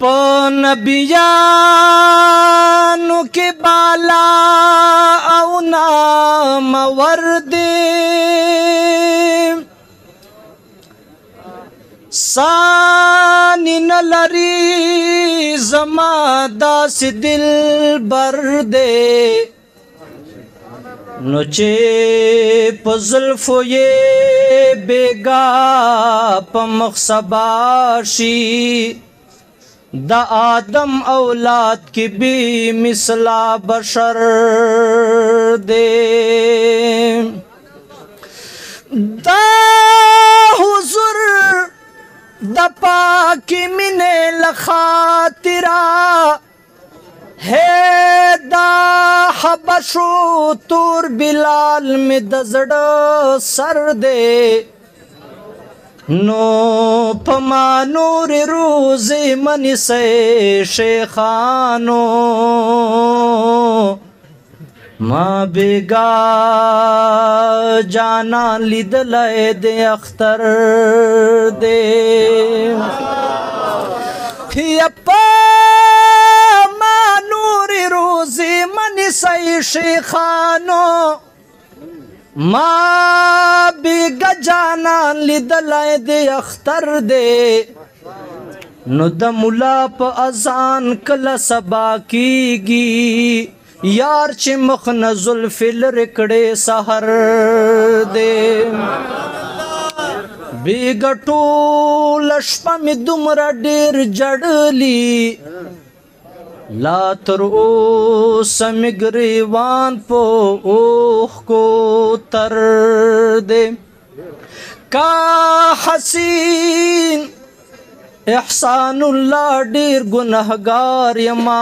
په نبیانو کې بالا او نامور دی ثانی نلري زما داسې دلبر دی نو چې په زلفو یې بېګا په مخ سبا شي د آدم اولاد کې بې مثلا بشر دی دا حضور د پاکې مینې له خاطره ہے دا حبشو تور بلال می د زړه سر دی نو پما نور روزې منیسئ شیخانو ما بیگا جانا لیدلای د اختر دی یپا روزی منیسئ شیخانو ما بیگا جانان لیدلای دی اختر دی نو د ملا په اذان کله سبا کیږي یار چې مخ نه زلفې لرې کړې سحر دی بیگا ټوله شپه مې دومره ډېر جړلي لا تر اوسه مې ګریوان په اوښکو تر دی کا حسین احسان الله ډېر ګنهګار یما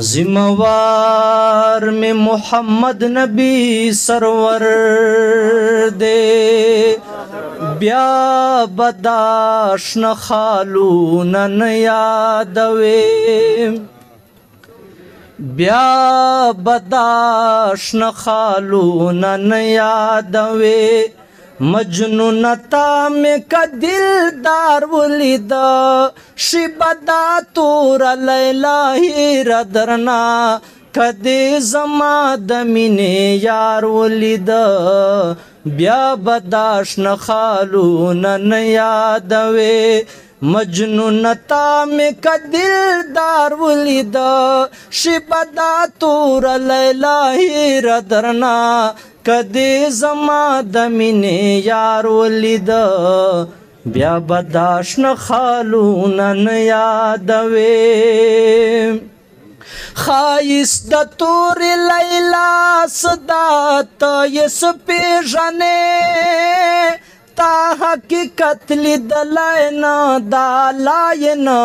ذموار میں محمد نبی سرور دے بیا بداشن خالونن یادوے بیا بداشن خالونن یادوے مجنون تا میں کا دلدار ولیدا شبدا تور لیلا ہیر درنا کدی زما دمینے یار ولیدا بیا بداشن خالونن یادوے مجنون تا میں کا دلدار ولیدا شبدا تور لیلا ہیر درنا کدی زما دمینے یار ولید بیا بداشن خالونن یادوے خایس د تور لیلا صدات یس پیژنے تا حقیقت لیدلائنا دا لائنا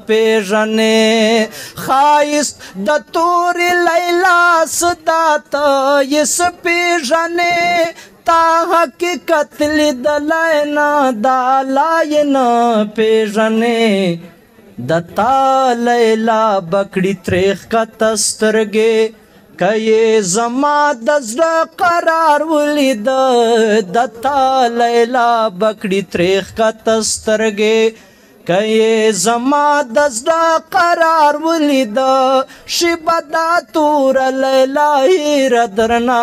پیژنے خایس د تور لیلا صدات یس پیژنے تا حقیقت لیدلائنا دا لائنا پیژنے دتا لیلا بکڑی تریخ کا تسترگے کئے زما دزړه قرار ولید دتا لیلا بکڑی تریخ کا تسترگے کئے زما دزړه قرار ولید شبدا تور لیلا هیر درنا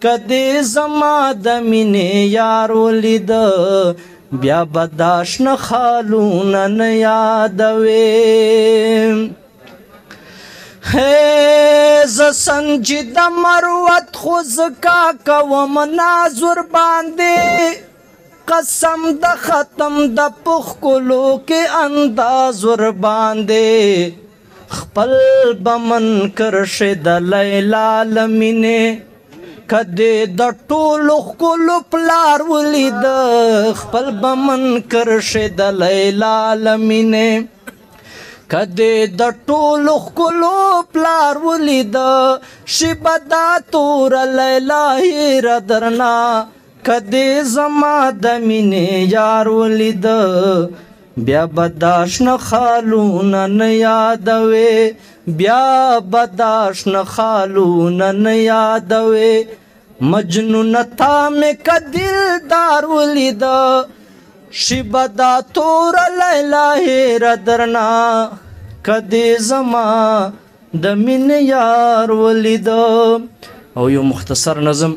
کدی زما دمینے یار ولید بیا بداشن خالونن یادوے ہے ز سنجد مروت خوز کا کوم نازور باندے قسم د ختم د پخکلو کے انداز ور باندے خپل بمن کرشد لیلا لمینے کدی د ټولو ښکلو پلار ولید خپل بمن کرشد لیلا لمینے کدی د ټولو ښکلو پلار ولید شبدا تور لیلا هیر درنا کدی زما دمینے یار ولید بیا بداشن خالونن یادوے بیا بداشن خالونن یادوے مجنون تا میں کا دلدار ولید شیبه دا تور لیلا هیر درنا کدی زما د مین یار ولید. او یو مختصر نظم